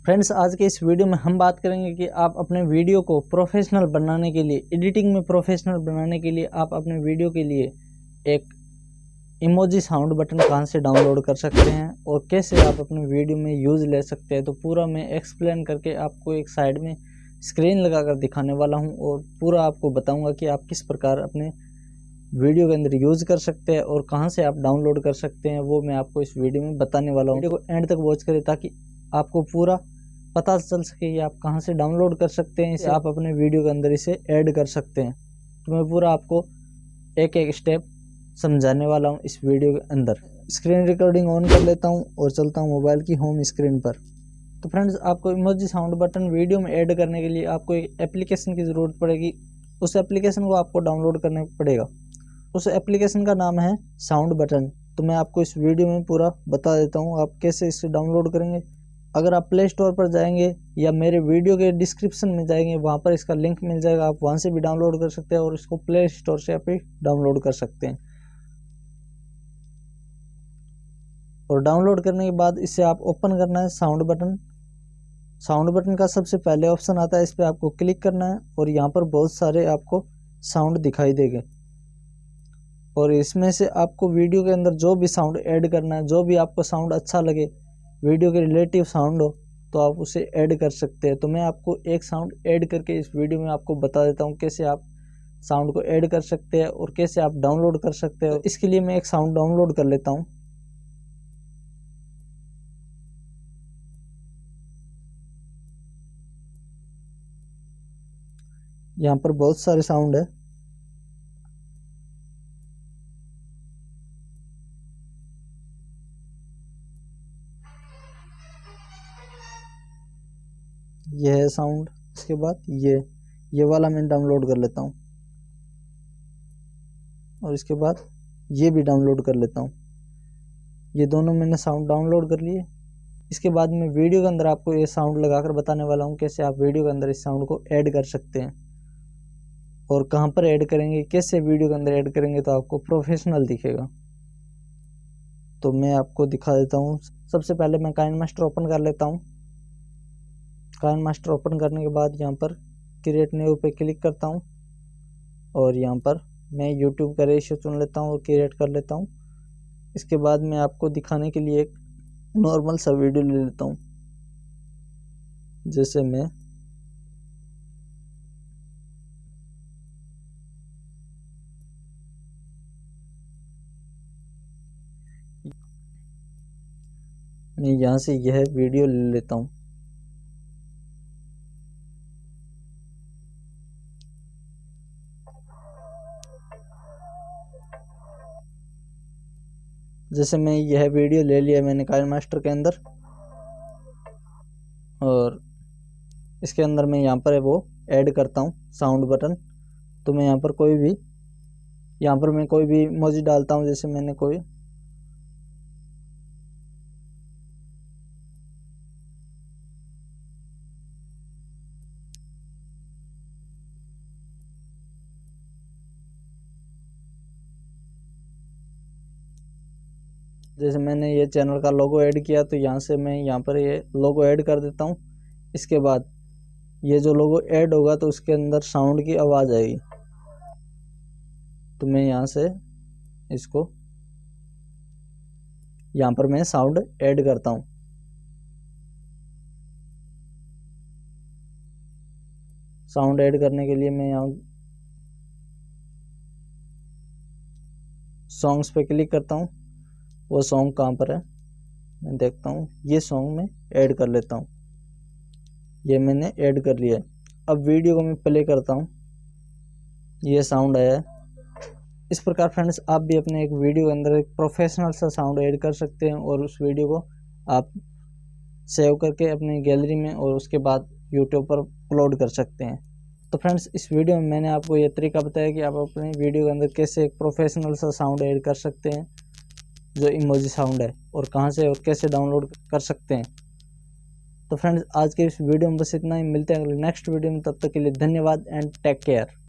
Friends, आज के इस वीडियो में हम बात करेंगे कि आप अपने वीडियो को प्रोफेशनल बनाने के लिए, एडिटिंग में प्रोफेशनल बनाने के लिए आप अपने वीडियो के लिए एक इमोजी साउंड बटन कहां से डाउनलोड कर सकते हैं और कैसे आप अपने वीडियो में यूज़ ले सकते हैं। तो पूरा मैं एक्सप्लेन करके आपको एक साइड में स्क्रीन लगाकर दिखाने वाला हूं और पूरा आपको बताऊंगा कि आप किस प्रकार अपने वीडियो के अंदर यूज़ कर सकते हैं और कहां से आप डाउनलोड कर सकते हैं, वो मैं आपको इस वीडियो में बताने वाला हूं। वीडियो को एंड तक वॉच करें ताकि आपको पूरा पता चल सके कि आप कहां से डाउनलोड कर सकते हैं, इसे आप अपने वीडियो के अंदर इसे ऐड कर सकते हैं। तो मैं पूरा आपको एक एक स्टेप समझाने वाला हूं इस वीडियो के अंदर। स्क्रीन रिकॉर्डिंग ऑन कर लेता हूं और चलता हूं मोबाइल की होम स्क्रीन पर। तो फ्रेंड्स, आपको इमोजी साउंड बटन वीडियो में ऐड करने के लिए आपको एक एप्लीकेशन की ज़रूरत पड़ेगी। उस एप्लीकेशन को आपको डाउनलोड करना पड़ेगा। उस एप्लीकेशन का नाम है साउंड बटन। तो मैं आपको इस वीडियो में पूरा बता देता हूँ आप कैसे इसे डाउनलोड करेंगे। अगर आप प्ले स्टोर पर जाएंगे या मेरे वीडियो के डिस्क्रिप्शन में जाएंगे, वहाँ पर इसका लिंक मिल जाएगा, आप वहाँ से भी डाउनलोड कर सकते हैं और इसको प्ले स्टोर से आप डाउनलोड कर सकते हैं। और डाउनलोड करने के बाद इसे आप ओपन करना है साउंड बटन। साउंड बटन का सबसे पहले ऑप्शन आता है, इस पर आपको क्लिक करना है और यहाँ पर बहुत सारे आपको साउंड दिखाई देंगे और इसमें से आपको वीडियो के अंदर जो भी साउंड ऐड करना है, जो भी आपको साउंड अच्छा लगे, वीडियो के रिलेटिव साउंड हो, तो आप उसे ऐड कर सकते हैं। तो मैं आपको एक साउंड ऐड करके इस वीडियो में आपको बता देता हूँ कैसे आप साउंड को ऐड कर सकते हैं और कैसे आप डाउनलोड कर सकते हैं। तो इसके लिए मैं एक साउंड डाउनलोड कर लेता हूँ। यहाँ पर बहुत सारे साउंड है। ये है साउंड। इसके बाद ये वाला मैं डाउनलोड कर लेता हूँ और इसके बाद ये भी डाउनलोड कर लेता हूँ। ये दोनों मैंने साउंड डाउनलोड कर लिए। इसके बाद मैं वीडियो के अंदर आपको ये साउंड लगाकर बताने वाला हूँ कैसे आप वीडियो के अंदर इस साउंड को ऐड कर सकते हैं और कहाँ पर ऐड करेंगे, कैसे वीडियो के अंदर ऐड करेंगे तो आपको प्रोफेशनल दिखेगा। तो मैं आपको दिखा देता हूँ। सबसे पहले मैं काइनमास्टर ओपन कर लेता हूँ। काइनमास्टर ओपन करने के बाद यहाँ पर क्रिएट न्यू पे क्लिक करता हूँ और यहाँ पर मैं यूट्यूब का रेशियो चुन लेता हूँ और क्रिएट कर लेता हूँ। इसके बाद मैं आपको दिखाने के लिए एक नॉर्मल सा वीडियो ले लेता हूँ। जैसे मैं यहाँ से यह वीडियो ले लेता हूँ। जैसे मैं यह वीडियो ले लिया मैंने काइनमास्टर के अंदर और इसके अंदर मैं यहाँ पर वो ऐड करता हूँ साउंड बटन। तो मैं यहाँ पर मैं कोई भी इमोजी डालता हूँ। जैसे मैंने कोई ये चैनल का लोगो ऐड किया, तो यहाँ से मैं यहाँ पर ये लोगो ऐड कर देता हूँ। इसके बाद ये जो लोगो ऐड होगा तो उसके अंदर साउंड की आवाज़ आएगी। तो मैं यहाँ से इसको यहाँ पर मैं साउंड ऐड करता हूँ। साउंड ऐड करने के लिए मैं यहाँ सॉन्ग्स पे क्लिक करता हूँ। वो सॉन्ग कहाँ पर है मैं देखता हूँ। ये सॉन्ग मैं ऐड कर लेता हूँ। ये मैंने ऐड कर लिया है। अब वीडियो को मैं प्ले करता हूँ। ये साउंड आया है। इस प्रकार फ्रेंड्स, आप भी अपने एक वीडियो के अंदर एक प्रोफेशनल सा साउंड ऐड कर सकते हैं और उस वीडियो को आप सेव करके अपनी गैलरी में और उसके बाद यूट्यूब पर अपलोड कर सकते हैं। तो फ्रेंड्स, इस वीडियो में मैंने आपको ये तरीका बताया कि आप अपने वीडियो के अंदर कैसे एक प्रोफेशनल सा साउंड ऐड कर सकते हैं, जो इमोजी साउंड है, और कहां से और कैसे डाउनलोड कर सकते हैं। तो फ्रेंड्स, आज के इस वीडियो में बस इतना ही। मिलते हैं अगले नेक्स्ट वीडियो में। तब तक के लिए धन्यवाद एंड टेक केयर।